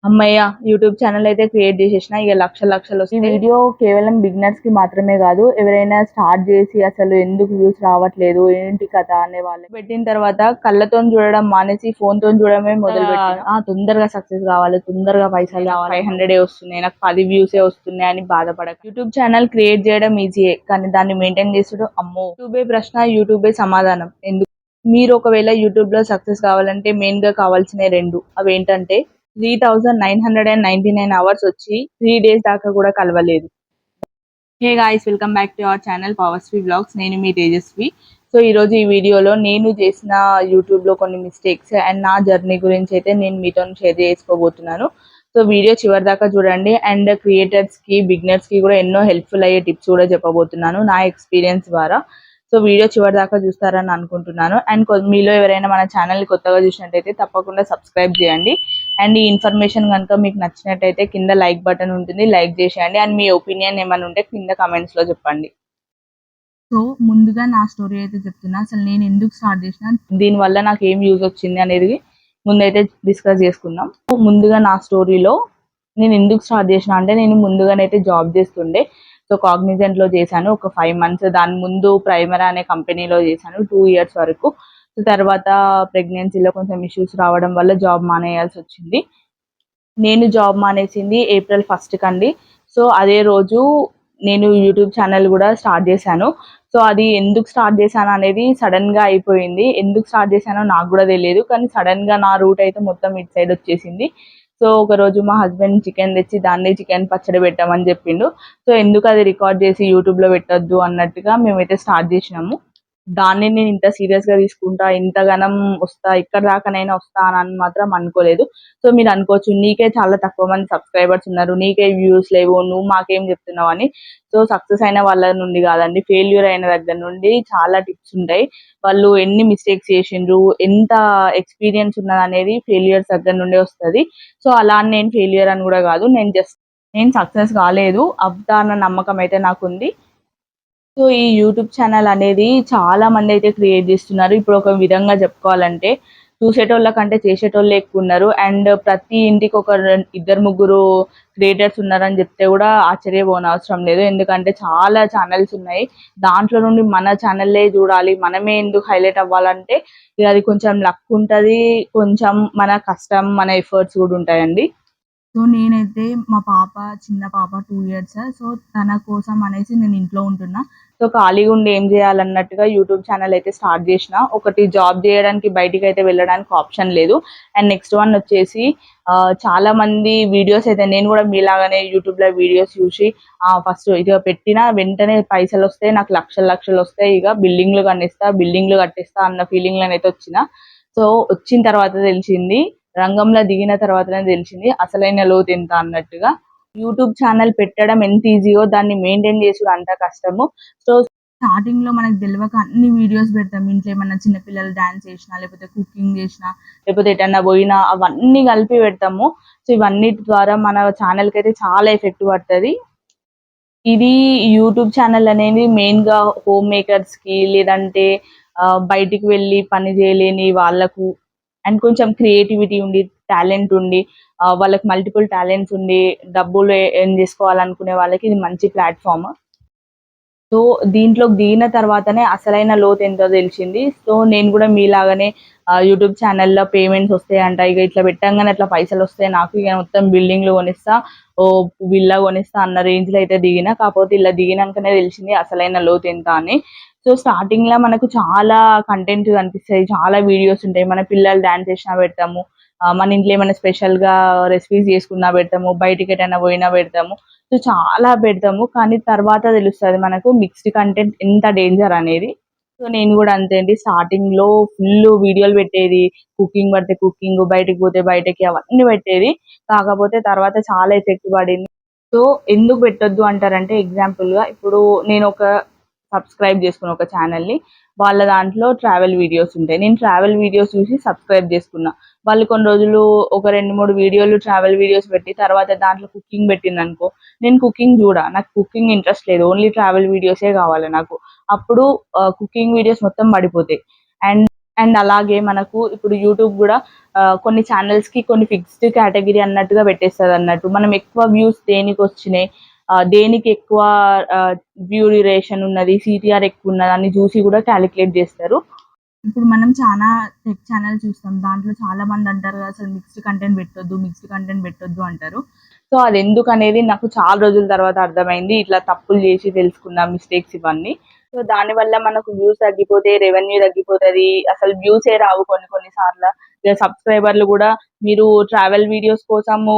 అమ్మయ్య YouTube channel అయితే create చేసేసిన ఇక లక్షలు వస్తాయి. ఈ వీడియో కేవలం బిగినర్స్ కి మాత్రమే కాదు, ఎవరైనా స్టార్ట్ చేసి అసలు ఎందుకు వ్యూస్ రావట్లేదు ఏంటి కథ అనే వాళ్ళు పెట్టిన తర్వాత కళ్ళతో చూడడం మానేసి ఫోన్ తో చూడడమే మొదలు పెట్టి తొందరగా సక్సెస్ కావాలి, తొందరగా పైసలు కావాలి, 500 వస్తున్నాయి, నాకు 10 వ్యూసే వస్తున్నాయి అని బాధపడక యూట్యూబ్ ఛానల్ క్రియేట్ చేయడం ఈజీయే, కానీ దాన్ని మెయింటైన్ చేసుడు అమ్మో. యూట్యూబే ప్రశ్న, యూట్యూబే సమాధానం. ఎందుకు మీరు ఒకవేళ యూట్యూబ్ లో సక్సెస్ కావాలంటే మెయిన్ గా కావాల్సిన రెండు అవి ఏంటంటే 3999 అవర్స్ వచ్చి 3 days దాకా కూడా కలవలేదు. Hey guys, welcome back to our channel పవర్స్వి బ్లాగ్స్. నేను మీ తేజస్వి. సో ఈరోజు ఈ వీడియోలో నేను చేసిన యూట్యూబ్లో కొన్ని మిస్టేక్స్ అండ్ నా జర్నీ గురించి అయితే నేను మీతో షేర్ చేసుకోబోతున్నాను. సో వీడియో చివరి దాకా చూడండి. అండ్ క్రియేటర్స్కి, బిగినర్స్కి కూడా ఎన్నో హెల్ప్ఫుల్ అయ్యే టిప్స్ కూడా చెప్పబోతున్నాను నా ఎక్స్పీరియన్స్ ద్వారా. సో వీడియో చివరి దాకా చూస్తారని అనుకుంటున్నాను. అండ్ మీలో ఎవరైనా మన ఛానల్ని కొత్తగా చూసినట్టయితే తప్పకుండా సబ్స్క్రైబ్ చేయండి. అండ్ ఈ ఇన్ఫర్మేషన్ కనుక మీకు నచ్చినట్టయితే కింద లైక్ బటన్ ఉంటుంది, లైక్ చేసేయండి. అండ్ మీ ఒపీనియన్ ఏమైనా ఉంటే కింద కమెంట్స్లో చెప్పండి. సో ముందుగా నా స్టోరీ అయితే చెప్తున్నా. అసలు నేను ఎందుకు స్టార్ట్ చేసిన, దీనివల్ల నాకు ఏం యూజ్ వచ్చింది అనేది ముందైతే డిస్కస్ చేసుకుందాం. ముందుగా నా స్టోరీలో నేను ఎందుకు స్టార్ట్ చేసిన అంటే, నేను ముందుగానైతే జాబ్ చేస్తుండే. సో కాగ్నిజెంట్లో చేశాను ఒక 5 months. దాని ముందు ప్రైమరా అనే కంపెనీలో చేశాను 2 years వరకు. సో తర్వాత ప్రెగ్నెన్సీలో కొంచెం ఇష్యూస్ రావడం వల్ల జాబ్ మానేయాల్సి వచ్చింది. నేను జాబ్ మానేసింది April 1st కండి. సో అదే రోజు నేను యూట్యూబ్ ఛానల్ కూడా స్టార్ట్ చేశాను. సో అది ఎందుకు స్టార్ట్ చేశాను అనేది సడన్గా అయిపోయింది. ఎందుకు స్టార్ట్ చేశానో నాకు కూడా తెలియదు, కానీ సడన్గా నా రూట్ అయితే మొత్తం ఇటు సైడ్ వచ్చేసింది. సో ఒకరోజు మా హస్బెండ్ చికెన్ తెచ్చి దాన్ని చికెన్ పచ్చడి పెట్టామని చెప్పిండు. సో ఎందుకు అది రికార్డ్ చేసి యూట్యూబ్లో పెట్టొద్దు అన్నట్టుగా మేమైతే స్టార్ట్ చేసినాము. దాన్ని నేను ఇంత సీరియస్గా తీసుకుంటా, ఇంతగానం వస్తా, ఇక్కడ దాకానైనా వస్తా అని మాత్రం అనుకోలేదు. సో మీరు అనుకోవచ్చు, నీకే చాలా తక్కువ మంది సబ్స్క్రైబర్స్ ఉన్నారు, నీకే వ్యూస్ లేవు, నువ్వు మాకేం చెప్తున్నావు అని. సో సక్సెస్ అయిన వాళ్ళ నుండి కాదండి, ఫెయిల్యూర్ అయిన దగ్గర నుండి చాలా టిప్స్ ఉంటాయి. వాళ్ళు ఎన్ని మిస్టేక్స్ చేసిండ్రు, ఎంత ఎక్స్పీరియన్స్ ఉన్నది అనేది ఫెయిల్యూర్స్ దగ్గర నుండి వస్తుంది. సో అలా నేను ఫెయిల్యూర్ అని కూడా కాదు, నేను సక్సెస్ కాలేదు, అవుతా అన్న నమ్మకం అయితే నాకుంది. సో ఈ యూట్యూబ్ ఛానల్ అనేది చాలా మంది అయితే క్రియేట్ చేస్తున్నారు. ఇప్పుడు ఒక విధంగా చెప్పుకోవాలంటే చూసేటోళ్ళ కంటే చేసేటోళ్ళే ఎక్కువ ఉన్నారు. అండ్ ప్రతి ఇంటికి ఒక 2-3 క్రియేటర్స్ ఉన్నారని చెప్తే కూడా ఆశ్చర్యపోనవసరం లేదు. ఎందుకంటే చాలా ఛానల్స్ ఉన్నాయి. దాంట్లో నుండి మన ఛానల్లే చూడాలి, మనమే ఎందుకు హైలైట్ అవ్వాలంటే ఇక అది కొంచెం లక్ ఉంటుంది, కొంచెం మన కష్టం, మన ఎఫర్ట్స్ కూడా ఉంటాయండి. సో నేనైతే మా చిన్న పాప 2 years. సో తన కోసం అనేసి నేను ఇంట్లో ఉంటున్నా. సో ఖాళీగా ఉండి ఏం చేయాలన్నట్టుగా యూట్యూబ్ ఛానల్ అయితే స్టార్ట్ చేసిన. ఒకటి జాబ్ చేయడానికి బయటికి అయితే వెళ్ళడానికి ఆప్షన్ లేదు. అండ్ నెక్స్ట్ వన్ వచ్చేసి చాలా మంది వీడియోస్ అయితే నేను కూడా మీలాగానే యూట్యూబ్లో వీడియోస్ చూసి ఫస్ట్ ఇక పెట్టిన వెంటనే పైసలు వస్తాయి, నాకు లక్షలు వస్తాయి, ఇక బిల్డింగ్లు కట్టిస్తా అన్న ఫీలింగ్లోనైతే వచ్చిన. సో వచ్చిన తర్వాత తెలిసింది, రంగంలో దిగిన తర్వాతనే తెలిసింది అసలైన లోతు ఎంత అన్నట్టుగా. యూట్యూబ్ ఛానల్ పెట్టడం ఎంత ఈజీయో దాన్ని మెయింటైన్ చేసుడు అంత కష్టము. సో స్టార్టింగ్ లో మనకు తెలియక అన్ని వీడియోస్ పెడతాం. ఇంట్లో ఏమన్నా చిన్నపిల్లలు డాన్స్ చేసినా, లేకపోతే కుకింగ్ చేసినా, లేకపోతే ఎటన్నా పోయినా అవన్నీ కలిపి పెడతాము. సో ఇవన్నిటి ద్వారా మన ఛానల్కి అయితే చాలా ఎఫెక్ట్ పడుతుంది. ఇది యూట్యూబ్ ఛానల్ అనేది మెయిన్గా హోమ్ మేకర్స్కి, లేదంటే బయటికి వెళ్ళి పని చేయలేని వాళ్ళకు, అండ్ కొంచెం క్రియేటివిటీ ఉండి, టాలెంట్ ఉండి, వాళ్ళకి మల్టిపుల్ టాలెంట్స్ ఉండి డబ్బులు ఎర్న్ చేసుకోవాలనుకునే వాళ్ళకి ఇది మంచి ప్లాట్ఫామ్. సో దీంట్లో దిగిన తర్వాతనే అసలైన లోతు ఎంతో తెలిసింది. సో నేను కూడా మీలాగానే యూట్యూబ్ ఛానల్లో పేమెంట్స్ వస్తాయంట, ఇక ఇట్లా పెట్టంగానే అట్లా పైసలు వస్తాయి నాకు, ఇక మొత్తం బిల్డింగ్లు కొనిస్తా, ఓ విల్లా కొనిస్తా అన్న రేంజ్లో అయితే దిగిన. కాకపోతే ఇలా దిగినాకనే తెలిసింది అసలైన లోతు ఎంత అని. సో స్టార్టింగ్లో మనకు చాలా కంటెంట్ కనిపిస్తాయి, చాలా వీడియోస్ ఉంటాయి. మన పిల్లలు డాన్స్ చేసినా పెడతాము, మన ఇంట్లో ఏమైనా స్పెషల్గా రెసిపీస్ చేసుకున్నా పెడతాము, బయటికి ఎటైనా పోయినా పెడతాము. సో చాలా పెడతాము, కానీ తర్వాత తెలుస్తుంది మనకు మిక్స్డ్ కంటెంట్ ఎంత డేంజర్ అనేది. సో నేను కూడా అంతే అండి, స్టార్టింగ్లో ఫుల్ వీడియోలు పెట్టేది, కుకింగ్ పడితే కుకింగ్, బయటికి పోతే బయటకి, అవన్నీ పెట్టేది. కాకపోతే తర్వాత చాలా ఎఫెక్ట్ పడింది. సో ఎందుకు పెట్టొద్దు అంటారంటే, ఎగ్జాంపుల్గా ఇప్పుడు నేను ఒక సబ్స్క్రైబ్ చేసుకున్న ఒక ఛానల్ని, వాళ్ళ దాంట్లో ట్రావెల్ వీడియోస్ ఉంటాయి. నేను ట్రావెల్ వీడియోస్ చూసి సబ్స్క్రైబ్ చేసుకున్నా. వాళ్ళు కొన్ని రోజులు ఒక 2-3 వీడియోలు ట్రావెల్ వీడియోస్ పెట్టి తర్వాత దాంట్లో కుకింగ్ పెట్టిందనుకో, నేను కుకింగ్ నాకు కుకింగ్ ఇంట్రెస్ట్ లేదు, ఓన్లీ ట్రావెల్ వీడియోసే కావాలి నాకు. అప్పుడు కుకింగ్ వీడియోస్ మొత్తం పడిపోతాయి. అండ్ అండ్ అలాగే మనకు ఇప్పుడు యూట్యూబ్ కూడా కొన్ని ఛానల్స్ కి కొన్ని ఫిక్స్డ్ కేటగిరీ అన్నట్టుగా పెట్టేస్తుంది అన్నట్టు. మనం ఎక్కువ వ్యూస్ దేనికి వచ్చినాయి, దేనికి ఎక్కువ వ్యూ డ్యూరేషన్ ఉన్నది, సిటిఆర్ ఎక్కువ ఉన్నది అని చూసి కూడా క్యాలిక్యులేట్ చేస్తారు. ఇప్పుడు మనం చాలా టెక్ ఛానల్ చూస్తాం. దాంట్లో చాలా మంది అంటారు కదా, అసలు మిక్స్డ్ కంటెంట్ పెట్టొద్దు అంటారు. సో అది ఎందుకనేది నాకు చాలా రోజుల తర్వాత అర్థమైంది. ఇట్లా తప్పులు చేసి తెలుసుకున్న మిస్టేక్స్ ఇవన్నీ. సో దానివల్ల మనకు వ్యూస్ తగ్గిపోతే, రెవెన్యూ తగ్గిపోతది. అసలు వ్యూసే రావు కొన్ని సార్లు. ఇగ సబ్స్క్రైబర్లు కూడా మీరు ట్రావెల్ వీడియోస్ కోసము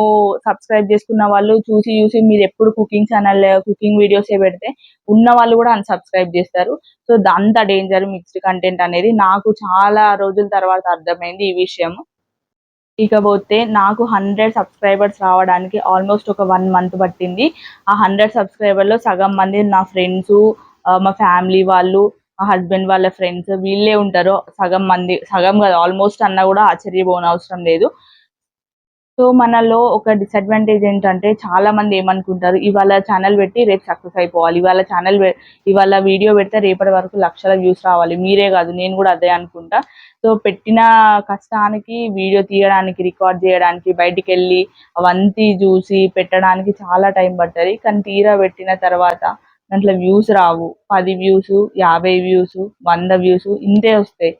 సబ్స్క్రైబ్ చేసుకున్న వాళ్ళు చూసి చూసి మీరెప్పుడు కుకింగ్ ఛానల్, కుకింగ్ వీడియోసే పెడితే ఉన్న వాళ్ళు కూడా అన్‌సబ్స్క్రైబ్ చేస్తారు. సో అంత డేంజర్ మిక్స్డ్ కంటెంట్ అనేది నాకు చాలా రోజుల తర్వాత అర్థమైంది ఈ విషయం. ఇకపోతే నాకు 100 సబ్స్క్రైబర్స్ రావడానికి ఆల్మోస్ట్ ఒక 1 మంత్ పట్టింది. ఆ 100 సబ్స్క్రైబర్‌లో సగం మంది నా ఫ్రెండ్సు, మా ఫ్యామిలీ వాళ్ళు, మా హస్బెండ్ వాళ్ళ ఫ్రెండ్స్ వీళ్ళే ఉంటారు. సగం మంది, సగం కాదు ఆల్మోస్ట్ అన్నా కూడా ఆశ్చర్యపోనవసరం లేదు. సో మనలో ఒక డిసడ్వాంటేజ్ ఏంటంటే చాలా మంది ఏమనుకుంటారు, ఇవాళ ఛానల్ పెట్టి రేపు సక్సెస్ అయిపోవాలి. ఇవాళ వీడియో పెడితే రేపటి వరకు లక్షల వ్యూస్ రావాలి. మీరే కాదు నేను కూడా అదే అనుకుంటా. సో పెట్టిన కష్టానికి వీడియో తీయడానికి, రికార్డ్ చేయడానికి, బయటికెళ్ళి అవంతి చూసి పెట్టడానికి చాలా టైం పడుతుంది. కానీ తీరా పెట్టిన తర్వాత దాంట్లో వ్యూస్ రావు. 10 వ్యూస్, 50 వ్యూస్, 100 వ్యూస్ ఇంతే వస్తాయి.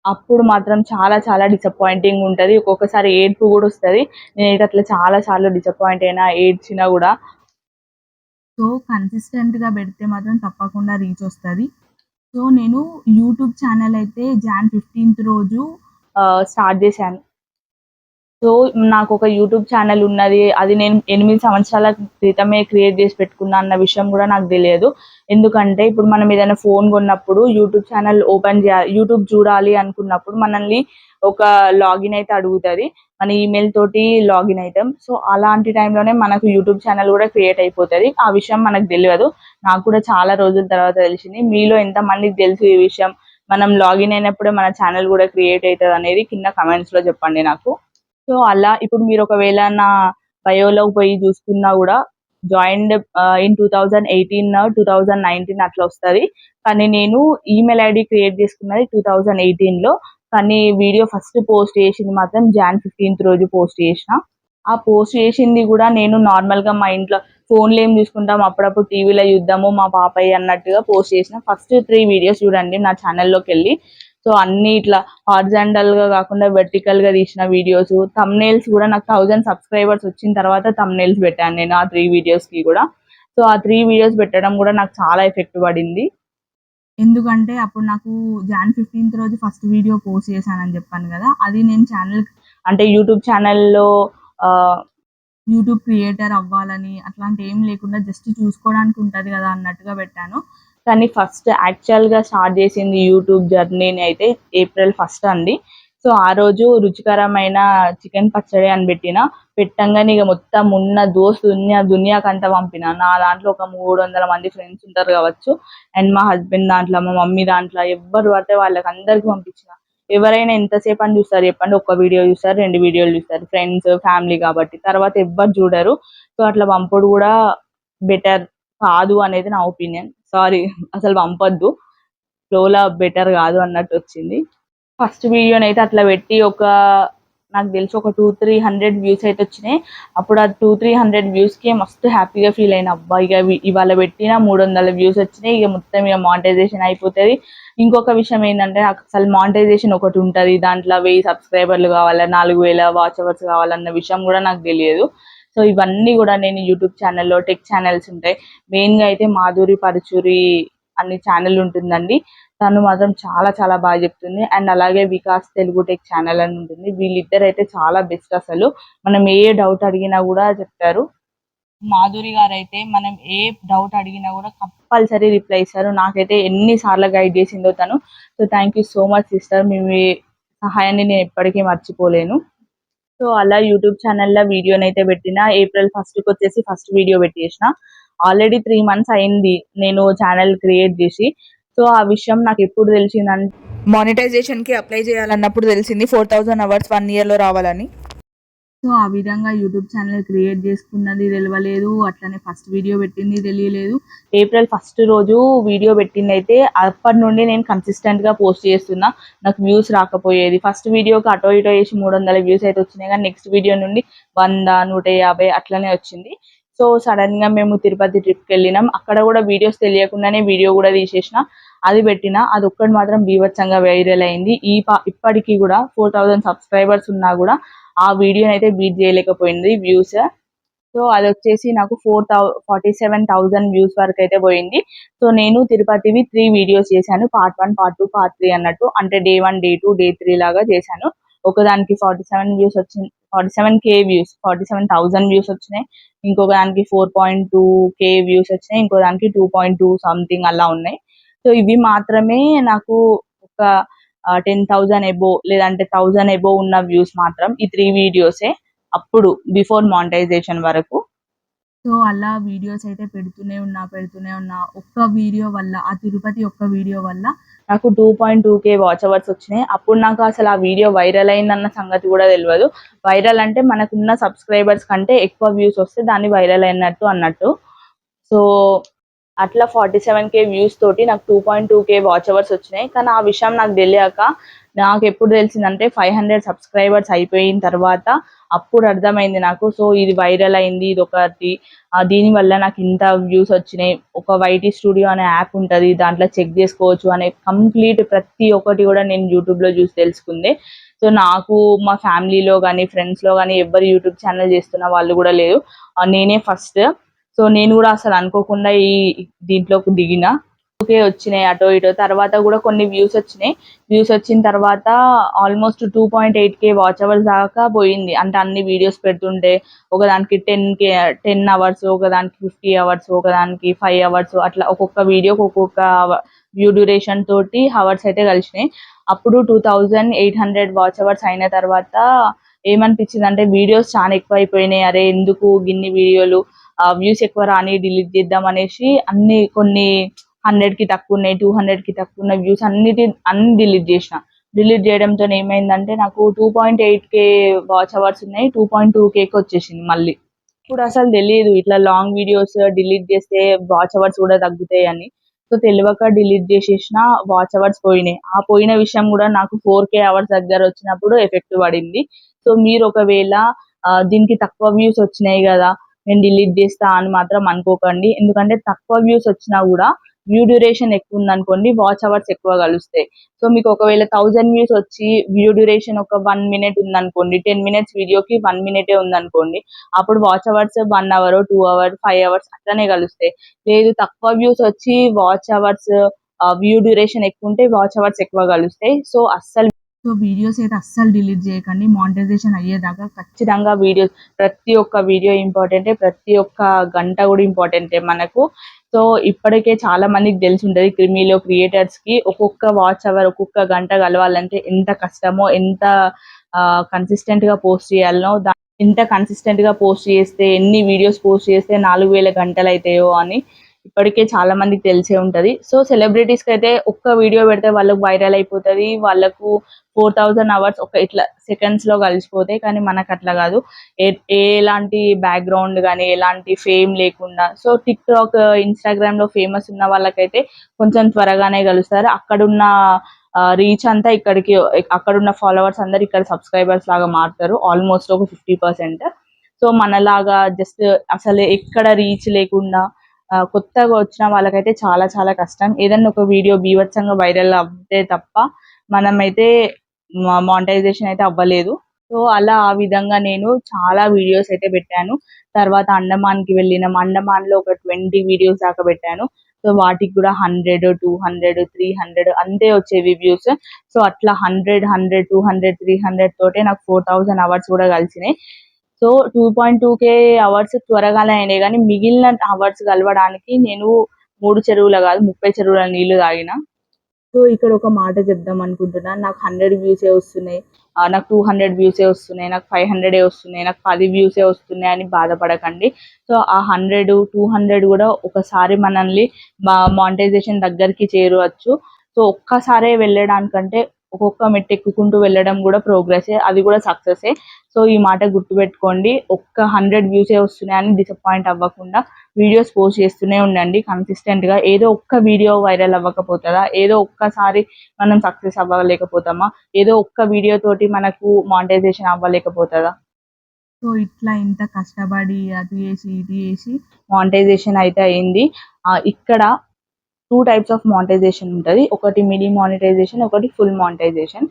అప్పుడు మాత్రం చాలా చాలా డిసప్పాయింటింగ్ ఉంటది. ఒక్కొక్కసారి ఏడుపు గూడా ఒస్తది. నేనైతే అట్లా చాలా సార్లు డిసప్పాయింట్ అయినా, ఏడ్చినా గూడా. సో, కన్సిస్టెంట్‌గా పెడితే మాత్రం తప్పకుండా రీచ్ ఒస్తది. సో, నేను యూట్యూబ్ ఛానల్ అయితే జాన్ 15థ్ రోజు స్టార్ట్ జేశాను. సో, నాకొక యూట్యూబ్ ఛానల్ ఉన్నది. అది నేను 8 సంవత్సరాల క్రితమే క్రియేట్ చేసి పెట్టుకున్నా అన్న విషయం గూడా నాకు తెలియదు. ఎందుకంటే ఇప్పుడు మనం ఏదైనా ఫోన్ కొన్నప్పుడు యూట్యూబ్ ఛానల్ ఓపెన్ యూట్యూబ్ చూడాలి అనుకున్నప్పుడు మనల్ని ఒక లాగిన్ అయితే అడుగుతది. మన ఈమెయిల్ తోటి లాగిన్ అయితాం. సో, అలాంటి టైంలోనే మనకు యూట్యూబ్ ఛానల్ గూడా క్రియేట్ అయిపోతది. ఆ విషయం మనకు తెలవదు. నాకు కూడా చాలా రోజుల తర్వాత తెలిసింది. మీలో ఎంతమందికి తెలుసు ఈ విషయం? మనం లాగిన్ అయినప్పుడే మన ఛానల్ గూడా క్రియేట్ అయితదనేది కింద కామెంట్స్‌లో చెప్పండి నాకు. సో, అలా ఇప్పుడు మీరు ఒకవేళ నా బయోలోకి పోయి చూసుకున్నా గూడా జాయిన్డ్ ఇన్ 2018, 2019 అట్లా వస్తది. కానీ నేను ఈమెయిల్ ఐడీ క్రియేట్ చేసుకున్నది 2018లో. కానీ వీడియో ఫస్ట్ పోస్ట్ చేసింది మాత్రం జాన్ 15థ్ రోజు పోస్ట్ చేసిన. ఆ పోస్ట్ చేసింది గూడా నేను నార్మల్‌గా మా ఇంట్లో ఫోన్‌లో ఏం చూసుకుంటాం, అప్పుడప్పుడు టీవీలో చూద్దాము మా పాపయ్య అన్నట్టుగా పోస్ట్ చేసిన. ఫస్ట్ 3 వీడియోస్ చూడండి నా ఛానల్‌లోకెళ్ళి. సో, అన్నీ ఇట్లా హారిజాంటల్‌గా కాకుండా వెర్టికల్‌గా తీసిన వీడియోస్, థంబ్‌నెయిల్స్ కూడా నాకు 1000 సబ్స్క్రైబర్స్ వచ్చిన తర్వాత థంబ్‌నెయిల్స్ పెట్టాను నేను ఆ 3 వీడియోస్‌కి కూడా. సో, ఆ 3 వీడియోస్ పెట్టడం కూడా నాకు చాలా ఎఫెక్ట్ పడింది. ఎందుకంటే అప్పుడు నాకు జాన్ 15థ్ రోజు ఫస్ట్ వీడియో పోస్ట్ చేశానని చెప్పాను కదా! అది నేను అంటే యూట్యూబ్ ఛానల్‌లో ఆహ్, యూట్యూబ్ క్రియేటర్ అవ్వాలని అట్లాంటి ఏం లేకుండా జస్ట్ చూసుకోవడానికి ఉంటది కదా అన్నట్టుగా పెట్టాను. కానీ ఫస్ట్ యాక్చువల్‌గా స్టార్ట్ చేసింది యూట్యూబ్ జర్నీని అయితే ఏప్రిల్ 1 అండి. సో, ఆ రోజు రుచికరమైన చికెన్ పచ్చడి అని పెట్టంగానే ఇగ మొత్తం ఉన్న దునియాకంతా పంపిన. నా దాంట్లో ఒక 300 మంది ఫ్రెండ్స్ ఉంటారు కావచ్చు. అండ్ మా హస్బెండ్ దాంట్లో, మా మమ్మీ దాంట్లో ఎవ్వరు పడితే వాళ్ళకందరికి పంపించిన. ఎవరైనా ఎంతసేపని చూస్తారు చెప్పండి? ఒక్క వీడియో చూస్తారు, 2 వీడియోలు చూస్తారు. ఫ్రెండ్స్, ఫ్యామిలీ కాబట్టి. తర్వాత ఎవ్వరు చూడరు. సో, అట్లా పంపుడు కూడా బెటర్ కాదు అనేది నా ఒపీనియన్. సారీ, అసలు పంపొద్దు. ఫ్లోలా బెటర్ కాదు అన్నట్టొచ్చింది. ఫస్ట్ వీడియోనైతే అట్లా పెట్టి నాకు తెలిసి ఒక 200-300 వ్యూస్ అయితే వచ్చినాయి. అప్పుడు ఆ 200-300 వ్యూస్‌కి మస్తు హ్యాపీగా ఫీల్ అయినా. అబ్బా! ఇవాళ పెట్టిన 300 వ్యూస్ వచ్చినాయి. ఇగ మొత్తం మానిటైజేషన్ అయిపోతది. ఇంకొక విషయం ఏందంటే నాకు అసలు మానిటైజేషన్ ఒకటి ఉంటది. దాంట్లో 1000 సబ్స్క్రైబర్లు కావాలా, 4000 వాచ్ అవర్స్ కావాలన్న విషయం కూడా నాకు తెలియదు. సో, ఇవన్నీ కూడా నేను యూట్యూబ్ ఛానల్‌లో టెక్ ఛానల్స్ ఉంటాయి. మెయిన్‌గా అయితే మాధురి పరుచూరి అనే ఛానల్ ఉంటుందండి. తను మాత్రం చాలా చాలా బాగా చెప్తుంది. అండ్ అలాగే వికాస్ తెలుగు టెక్ ఛానల్ అని ఉంటుంది. వీళ్ళిద్దరైతే చాలా బెస్ట్ అసలు. మనం ఏ డౌట్ అడిగినా కూడా చెప్తారు. మాధురి గారైతే మనం ఏ డౌట్ అడిగినా కూడా కంపల్సరీ రిప్లై ఇస్తారు. నాకైతే ఎన్ని సార్లు గైడ్ చేసిందో తను. So, thank you so much sister. మీ సహాయాన్ని నేను ఎప్పటికీ మర్చిపోలేను. సో, అలా యూట్యూబ్ ఛానల్‌లో వీడియోనైతే పెట్టిన. ఏప్రిల్ 1కి ఫస్ట్ వీడియో పెట్టేసిన. ఆల్రెడీ 3 మంత్స్ అయింది నేను ఛానల్ క్రియేట్ చేసి. సో, ఆ విషయం నాకెప్పుడు తెలిసిందంటే మానిటైజేషన్‌కి అప్లై చేయాలన్నప్పుడు తెలిసింది 4000 అవర్స్ 1 ఇయర్‌లో రావాలని. సో ఆ విధంగా యూట్యూబ్ ఛానల్ క్రియేట్ చేసుకున్నది తెలవలేదు. అట్లనే ఫస్ట్ వీడియో పెట్టింది తెలియలేదు. ఏప్రిల్ ఫస్ట్ రోజు వీడియో పెట్టింది అయితే అప్పటి నుండి నేను కన్సిస్టెంట్గా పోస్ట్ చేస్తున్నా. నాకు వ్యూస్ రాకపోయేది. ఫస్ట్ వీడియోకి అటో ఇటో చేసి 300 వ్యూస్ అయితే వచ్చినాయి, కానీ నెక్స్ట్ వీడియో నుండి 100, 150 అట్లనే వచ్చింది. సో సడన్గా మేము తిరుపతి ట్రిప్కి వెళ్ళినాం. అక్కడ కూడా వీడియోస్ తెలియకుండానే వీడియో కూడా తీసేసిన, అది పెట్టిన. అది ఒక్కటి మాత్రం బీభత్సంగా వైరల్ అయింది. ఇప్పటికీ కూడా 4000 సబ్స్క్రైబర్స్ ఉన్నా కూడా ఆ వీడియోని అయితే బీట్ చేయలేకపోయింది వ్యూస్. సో అది వచ్చేసి నాకు 47,000 వ్యూస్ వరకు అయితే పోయింది. సో నేను తిరుపతివి 3 వీడియోస్ చేశాను, పార్ట్ 1, పార్ట్ 2, పార్ట్ 3 అన్నట్టు. అంటే డే 1, డే 2, డే 3 లాగా చేశాను. ఒకదానికి 47 వ్యూస్ వచ్చింది, 47K వ్యూస్, 47,000 వ్యూస్ వచ్చినాయి. ఇంకొక దానికి 4.2K వ్యూస్ వచ్చినాయి. ఇంకో దానికి 2.2 సంథింగ్ అలా ఉన్నాయి. సో ఇవి మాత్రమే నాకు ఒక 10,000 ఎబో లేదంటే 1000 ఎబో ఉన్న వ్యూస్ మాత్రం ఈ 3 వీడియోసే, అప్పుడు బిఫోర్ మానిటైజేషన్ వరకు. సో అలా వీడియోస్ అయితే పెడుతూనే ఉన్నా. ఒక్క వీడియో వల్ల, ఆ తిరుపతి ఒక్క వీడియో వల్ల నాకు 2.2K వాచ్ అవర్స్ వచ్చినాయి. అప్పుడు నాకు అసలు ఆ వీడియో వైరల్ అయిందన్న సంగతి కూడా తెలియదు. వైరల్ అంటే మనకున్న సబ్స్క్రైబర్స్ కంటే ఎక్కువ వ్యూస్ వస్తే దాన్ని వైరల్ అయినట్టు అన్నట్టు. సో అట్లా 47K వ్యూస్ తోటి నాకు 2.2K వాచ్ అవర్స్ వచ్చినాయి. కానీ ఆ విషయం నాకు తెలియక, నాకు ఎప్పుడు తెలిసిందంటే 500 సబ్స్క్రైబర్స్ అయిపోయిన తర్వాత అప్పుడు అర్థమైంది నాకు. సో ఇది వైరల్ అయింది, ఇది ఒకటి, దీనివల్ల నాకు ఇంత వ్యూస్ వచ్చినాయి. ఒక వైటీ స్టూడియో అనే యాప్ ఉంటుంది, దాంట్లో చెక్ చేసుకోవచ్చు అనే కంప్లీట్ ప్రతి ఒక్కటి కూడా నేను యూట్యూబ్లో చూసి తెలుసుకుంది. సో నాకు మా ఫ్యామిలీలో కానీ ఫ్రెండ్స్లో కానీ ఎవరు యూట్యూబ్ ఛానల్ చేస్తున్న వాళ్ళు కూడా లేదు, నేనే ఫస్ట్. సో నేను కూడా అసలు అనుకోకుండా దీంట్లోకి దిగిన. ఓకే వచ్చినాయి అటో ఇటో. తర్వాత కూడా కొన్ని వ్యూస్ వచ్చినాయి. వ్యూస్ వచ్చిన తర్వాత ఆల్మోస్ట్ 2.8K వాచ్ అవర్స్ దాకా పోయింది. అంటే అన్ని వీడియోస్ పెడుతుంటే ఒకదానికి 10 అవర్స్, ఒకదానికి 50 అవర్స్, ఒకదానికి 5 అవర్స్, అట్లా ఒక్కొక్క వీడియోకి ఒక్కొక్క వ్యూ డ్యూరేషన్ తోటి అవర్స్ అయితే కలిసినాయి. అప్పుడు 2800 వాచ్ అవర్స్ అయిన తర్వాత ఏమనిపించింది అంటే వీడియోస్ చాలా ఎక్కువ అయిపోయినాయి, అరే ఎందుకు గిన్ని వీడియోలు, వ్యూస్ ఎక్కువ రాని డిలీట్ చేద్దాం అనేసి కొన్ని 100కి తక్కువ ఉన్నాయి, 200కి తక్కువ ఉన్న వ్యూస్ అన్ని డిలీట్ చేసిన. డిలీట్ చేయడంతో ఏమైందంటే నాకు 2.8K వాచ్ అవర్స్ ఉన్నాయి, 2.2Kకి వచ్చేసింది మళ్ళీ. ఇప్పుడు అసలు తెలియదు ఇట్లా లాంగ్ వీడియోస్ డిలీట్ చేస్తే వాచ్ అవర్స్ కూడా తగ్గుతాయి అని. సో తెలియక డిలీట్ చేసేసిన, వాచ్ అవర్స్ పోయినాయి. ఆ పోయిన విషయం కూడా నాకు 4K అవర్స్ దగ్గర వచ్చినప్పుడు ఎఫెక్ట్ పడింది. సో మీరు ఒకవేళ దీనికి తక్కువ వ్యూస్ వచ్చినాయి కదా నేను డిలీట్ చేస్తా అని మాత్రం అనుకోకండి. ఎందుకంటే తక్కువ వ్యూస్ వచ్చినా కూడా వ్యూ డ్యూరేషన్ ఎక్కువ ఉందనుకోండి, వాచ్ అవర్స్ ఎక్కువ కలుస్తాయి. సో మీకు ఒకవేళ 1000 వ్యూస్ వచ్చి వ్యూ డ్యూరేషన్ ఒక 1 మినిట్ ఉందనుకోండి, 10 మినిట్స్ వీడియోకి 1 మినిటే ఉందనుకోండి, అప్పుడు watch hours 1 hour, 2 hour, 5 hours అట్లనే కలుస్తాయి. లేదు తక్కువ వ్యూస్ వచ్చి వాచ్ అవర్స్ వ్యూ డ్యూరేషన్ ఎక్కువ ఉంటే వాచ్ అవర్స్ ఎక్కువ కలుస్తాయి. సో వీడియోస్ అయితే అస్సలు డిలీట్ చేయకండి. మానిటైజేషన్ అయ్యేదాకా ఖచ్చితంగా వీడియోస్, ప్రతి ఒక్క వీడియో ఇంపార్టెంటే, ప్రతి ఒక్క గంట కూడా ఇంపార్టెంటే మనకు. సో ఇప్పటికే చాలా మందికి తెలిసి ఉంటుంది, క్రిమీలో క్రియేటర్స్కి ఒక్కొక్క వాచ్ అవర్, ఒక్కొక్క గంట కలవాలంటే ఎంత కష్టమో, ఎంత కన్సిస్టెంట్గా పోస్ట్ చేయాలనో, ఎంత కన్సిస్టెంట్గా పోస్ట్ చేస్తే, ఎన్ని వీడియోస్ పోస్ట్ చేస్తే 4000 గంటలు అవుతాయో అని ఇప్పటికే చాలా మందికి తెలిసే ఉంటుంది. సో సెలబ్రిటీస్కి అయితే ఒక్క వీడియో పెడితే వాళ్ళకు వైరల్ అయిపోతుంది, వాళ్ళకు 4000 అవర్స్ ఒక ఇట్లా సెకండ్స్లో కలిసిపోతాయి. కానీ మనకు అట్లా కాదు, ఎలాంటి బ్యాక్గ్రౌండ్ కానీ ఎలాంటి ఫేమ్ లేకుండా. సో టిక్టాక్, ఇన్స్టాగ్రామ్లో ఫేమస్ ఉన్న వాళ్ళకైతే కొంచెం త్వరగానే కలుస్తారు. అక్కడున్న రీచ్ అంతా ఇక్కడికి, అక్కడున్న ఫాలోవర్స్ అందరు ఇక్కడ సబ్స్క్రైబర్స్ లాగా మారుతారు, ఆల్మోస్ట్ ఒక 50%. సో మనలాగా జస్ట్ అసలు ఎక్కడ రీచ్ లేకుండా కొత్తగా వచ్చిన వాళ్ళకైతే చాలా చాలా కష్టం. ఏదన్నా ఒక వీడియో బీభత్సంగా వైరల్ అవుతే తప్ప మనమైతే మానిటైజేషన్ అయితే అవ్వలేదు. సో అలా ఆ విధంగా నేను చాలా వీడియోస్ అయితే పెట్టాను. తర్వాత అండమాన్కి వెళ్ళినాం, అండమాన్లో ఒక 20 వీడియోస్ దాకా పెట్టాను. సో వాటికి కూడా 100, 200, 300 అంతే వచ్చేవి వ్యూస్. సో అట్లా 100, 200, 300 తోటే నాకు 4000 అవర్స్ కూడా కలిసినాయి. సో 2.2K అవర్స్ త్వరగానే అయినాయి, కానీ మిగిలిన అవర్స్ కలవడానికి నేను 3 చెరువుల కాదు 30 చెరువుల నీళ్లు తాగిన. సో ఇక్కడ ఒక మాట చెప్దాం అనుకుంటున్నా, నాకు 100 వ్యూసే వస్తున్నాయి, నాకు 200 వ్యూసే వస్తున్నాయి, నాకు 500 వస్తున్నాయి, నాకు 10 వ్యూసే వస్తున్నాయి అని బాధపడకండి. సో ఆ 100, 200 కూడా ఒకసారి మనల్ని మానిటైజేషన్ దగ్గరికి చేరవచ్చు. సో ఒక్కసారే వెళ్ళడానికంటే ఒక్కొక్క మెట్టు ఎక్కుకుంటూ వెళ్ళడం కూడా ప్రోగ్రెసే, అది కూడా సక్సెసే. సో ఈ మాట గుర్తుపెట్టుకోండి. ఒక్క 100 వ్యూసే వస్తున్నాయని డిసప్పాయింట్ అవ్వకుండా వీడియోస్ పోస్ట్ చేస్తూనే ఉండండి కన్సిస్టెంట్గా. ఏదో ఒక్క వీడియో వైరల్ అవ్వకపోతుందా, ఏదో ఒక్కసారి మనం సక్సెస్ అవ్వలేకపోతామా, ఏదో ఒక్క వీడియో తోటి మనకు మానిటైజేషన్ అవ్వలేకపోతుందా? సో ఇట్లా ఇంత కష్టపడి అది చేసి ఇది చేసి మానిటైజేషన్ అయితే అయింది. ఇక్కడ 2 టైప్స్ ఆఫ్ మానిటైజేషన్ ఉంటది. ఒకటి మినీ మానిటైజేషన్, ఒకటి ఫుల్ మానిటైజేషన్.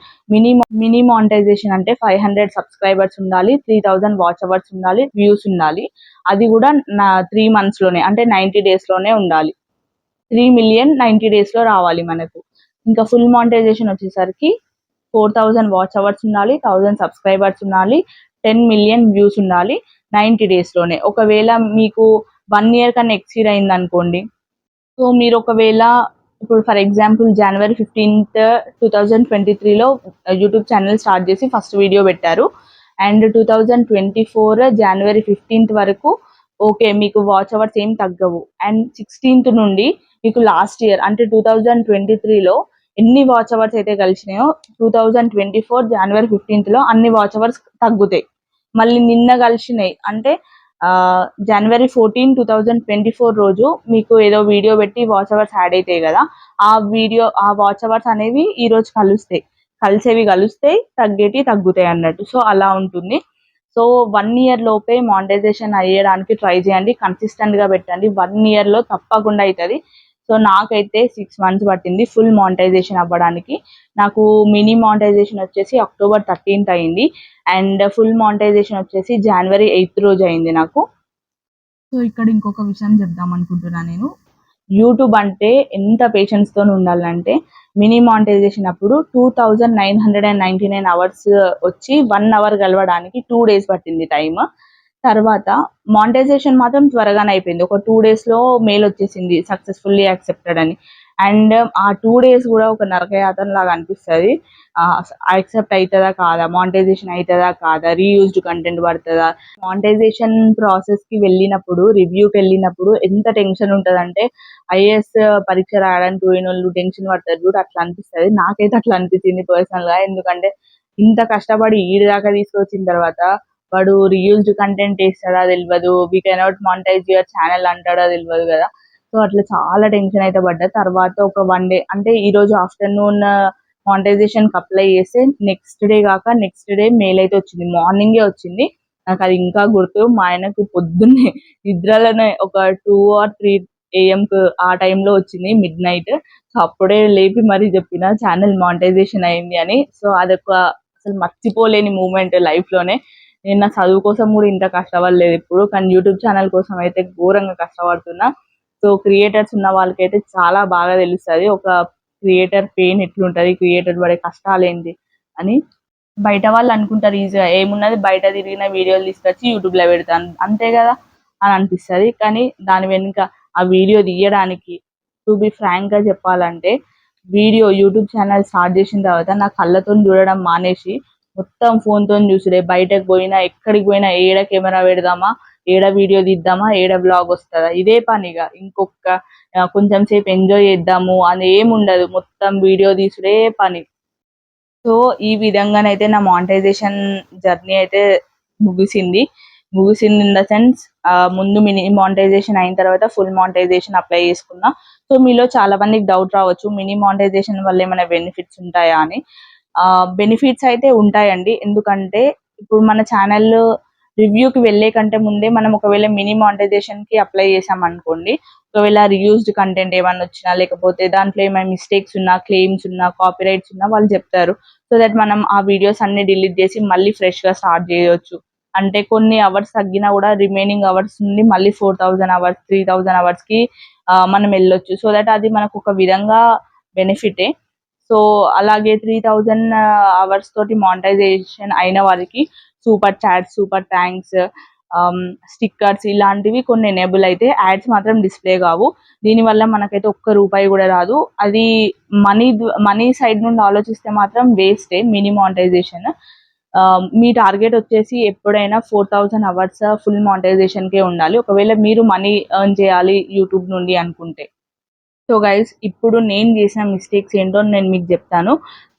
మినీ మానిటైజేషన్ అంటే 500 సబ్స్క్రైబర్స్ ఉండాలి, 3000 వాచ్ అవర్స్ ఉండాలి, వ్యూస్ ఉండాలి. అది కూడా 3 మంత్స్ లోనే, అంటే 90 డేస్ లోనే ఉండాలి. 3 మిలియన్ 90 డేస్ లో రావాలి మనకు. ఇంకా ఫుల్ మానిటైజేషన్ వచ్చేసరికి 4000 వాచ్ అవర్స్ ఉండాలి, 1000 సబ్స్క్రైబర్స్ ఉండాలి, 10 మిలియన్ వ్యూస్ ఉండాలి 90 డేస్ లోనే. ఒకవేళ మీకు 1 ఇయర్ కన్నా ఎక్సీడ్ అయింది అనుకోండి, సో మీరు ఒకవేళ ఇప్పుడు ఫర్ ఎగ్జాంపుల్ జనవరి 15th 2023లో యూట్యూబ్ ఛానల్ స్టార్ట్ చేసి ఫస్ట్ వీడియో పెట్టారు, అండ్ 2024 జనవరి 15th వరకు ఓకే మీకు వాచ్ అవర్స్ ఏం తగ్గవు. అండ్ 16th నుండి మీకు లాస్ట్ ఇయర్ అంటే 2023లో ఎన్ని వాచ్ అవర్స్ అయితే కలిసినాయో 2024 జనవరి 15th అన్ని వాచ్ అవర్స్ తగ్గుతాయి. మళ్ళీ నిన్న కలిసినాయి అంటే జనవరి 14, 2024 రోజు మీకు ఏదో వీడియో పెట్టి వాచ్ అవర్స్ యాడ్ అవుతాయి కదా, ఆ వాచ్ అవర్స్ అనేవి ఈ రోజు కలిసేవి కలుస్తాయి, తగ్గేటి తగ్గుతాయి అన్నట్టు. సో అలా ఉంటుంది. సో 1 ఇయర్ లోపే మానిటైజేషన్ అయ్యడానికి ట్రై చేయండి, కన్సిస్టెంట్ గా పెట్టండి. 1 ఇయర్ లో తప్పకుండా అవుతుంది. సో నాకైతే 6 మంత్స్ పట్టింది ఫుల్ మానిటైజేషన్ అవ్వడానికి. నాకు మినీ మానిటైజేషన్ వచ్చేసి October 13th అయింది, అండ్ ఫుల్ మానిటైజేషన్ వచ్చేసి January 8th రోజు అయింది నాకు. సో ఇక్కడ ఇంకొక విషయం చెప్దాం అనుకుంటున్నా నేను. యూట్యూబ్ అంటే ఎంత పేషెన్స్ తో ఉండాలంటే, మినీ మానిటైజేషన్ అప్పుడు 2999 అవర్స్ వచ్చి 1 అవర్ కలవడానికి 2 days పట్టింది టైమ్. తర్వాత మానిటైజేషన్ మాత్రం త్వరగానే అయిపోయింది. ఒక 2 days లో మెయిల్ వచ్చేసింది సక్సెస్ఫుల్లీ యాక్సెప్టెడ్ అని. అండ్ ఆ 2 days కూడా ఒక నరకయాతన లాగా అనిపిస్తుంది. యాక్సెప్ట్ అవుతుందా కాదా, మానిటైజేషన్ అవుతుందా కాదా, రీయూజ్డ్ కంటెంట్ పడుతుందా. మానిటైజేషన్ ప్రాసెస్ కి వెళ్ళినప్పుడు, రివ్యూకి వెళ్ళినప్పుడు ఎంత టెన్షన్ ఉంటుందంటే, ఐఏఎస్ పరీక్ష రాయడానికి పోయిన వాళ్ళు టెన్షన్ పడతారు చూడు, అట్లా అనిపిస్తుంది. నాకైతే అట్లా అనిపించింది పర్సనల్ గా. ఎందుకంటే ఇంత కష్టపడి ఈడి దాకా తీసుకొచ్చిన తర్వాత వాడు రీయూజ్డ్ కంటెంట్ వేస్తాడా తెలియదు, we cannot monetize your channel అంటాడా తెలియదు కదా. సో అట్లా చాలా టెన్షన్ అయితే పడ్డా. తర్వాత ఒక 1 day అంటే ఈ రోజు ఆఫ్టర్నూన్ మానిటైజేషన్ కి అప్లై చేస్తే నెక్స్ట్ డే మెయిల్ అయితే వచ్చింది, మార్నింగే వచ్చింది. నాకు అది ఇంకా గుర్తు. మా ఆయనకు పొద్దున్నే నిద్రలోనే ఒక 2 or 3 AM ఆ టైంలో వచ్చింది, మిడ్ నైట్. సో అప్పుడే లేపి మరీ చెప్పిన ఛానల్ మానిటైజేషన్ అయింది అని. సో అదొక అసలు మర్చిపోలేని మూమెంట్ లైఫ్ లోనే. నేను నా చదువు కోసం కూడా ఇంత కష్టపడలేదు ఇప్పుడు, కానీ యూట్యూబ్ ఛానల్ కోసం అయితే ఘోరంగా కష్టపడుతున్నా. సో క్రియేటర్స్ ఉన్న వాళ్ళకైతే చాలా బాగా తెలుస్తుంది ఒక క్రియేటర్ పెయిన్ ఎట్లుంటది, క్రియేటర్ పడే కష్టాలు ఏంటి అని. బయట వాళ్ళు అనుకుంటారు ఈజీగా ఏమున్నది, బయట తిరిగిన వీడియోలు తీసుకొచ్చి యూట్యూబ్ లో పెడతాను అంతే కదా అని అనిపిస్తుంది. కానీ దాని వెనుక ఆ వీడియో తీయడానికి, టు బి ఫ్రాంక్ గా చెప్పాలంటే, యూట్యూబ్ ఛానల్ స్టార్ట్ చేసిన తర్వాత నా కళ్ళతో చూడడం మానేసి మొత్తం ఫోన్ తో చూసుడే. బయటకు పోయినా ఎక్కడికి పోయినా ఏడ కెమెరా పెడదామా, ఏడ వీడియో తీద్దామా, ఏడ బ్లాగ్ వస్తుందా, ఇదే పనిగా. ఇంకొక కొంచెం సేపు ఎంజాయ్ చేద్దాము అని ఏముండదు, మొత్తం వీడియో తీసుడే పని. సో ఈ విధంగానైతే నా మానిటైజేషన్ జర్నీ అయితే ముగిసింది ఇన్ ద సెన్స్, ముందు మినీ మానిటైజేషన్ అయిన తర్వాత ఫుల్ మానిటైజేషన్ అప్లై చేసుకున్నా. సో మీలో చాలా మందికి డౌట్ రావచ్చు, మినీ మానిటైజేషన్ వల్ల ఏమైనా బెనిఫిట్స్ ఉంటాయా అని. బెనిఫిట్స్ అయితే ఉంటాయండి. ఎందుకంటే ఇప్పుడు మన ఛానల్ రివ్యూకి వెళ్ళే కంటే ముందే మనం ఒకవేళ మినీ మానిటైజేషన్ కి అప్లై చేసాం అనుకోండి, ఒకవేళ రియూజ్డ్ కంటెంట్ ఏమన్నా వచ్చినా, లేకపోతే దాంట్లో ఏమైనా మిస్టేక్స్ ఉన్నా, క్లెయిమ్స్ ఉన్నా, కాపీరైట్స్ ఉన్నా వాళ్ళు చెప్తారు. సో దట్ మనం ఆ వీడియోస్ అన్ని డిలీట్ చేసి మళ్ళీ ఫ్రెష్ గా స్టార్ట్ చేయొచ్చు. అంటే కొన్ని అవర్స్ తగ్గినా కూడా రిమైనింగ్ అవర్స్ నుండి మళ్ళీ 4000 అవర్స్ 3000 అవర్స్ కి మనం వెళ్ళొచ్చు. సో దట్ అది మనకు ఒక విధంగా బెనిఫిటే. సో అలాగే 3000 అవర్స్ తోటి మానిటైజేషన్ అయిన వారికి super chats, super thanks, stickers ఇలాంటివి కొన్ని ఎనేబుల్ అయితే, యాడ్స్ మాత్రం డిస్ప్లే కావు. దీనివల్ల మనకైతే ఒక్క రూపాయి కూడా రాదు. అది మనీ సైడ్ నుండి ఆలోచిస్తే మాత్రం వేస్టే మినీ మానిటైజేషన్. మీ టార్గెట్ వచ్చేసి ఎప్పుడైనా 4000 అవర్స్ ఫుల్ మానిటైజేషన్ కే ఉండాలి, ఒకవేళ మీరు మనీ ఎర్న్ చేయాలి యూట్యూబ్ నుండి అనుకుంటే. సో గైస్ ఇప్పుడు నేను చేసిన మిస్టేక్స్ ఏంటో నేను మీకు చెప్తాను. సో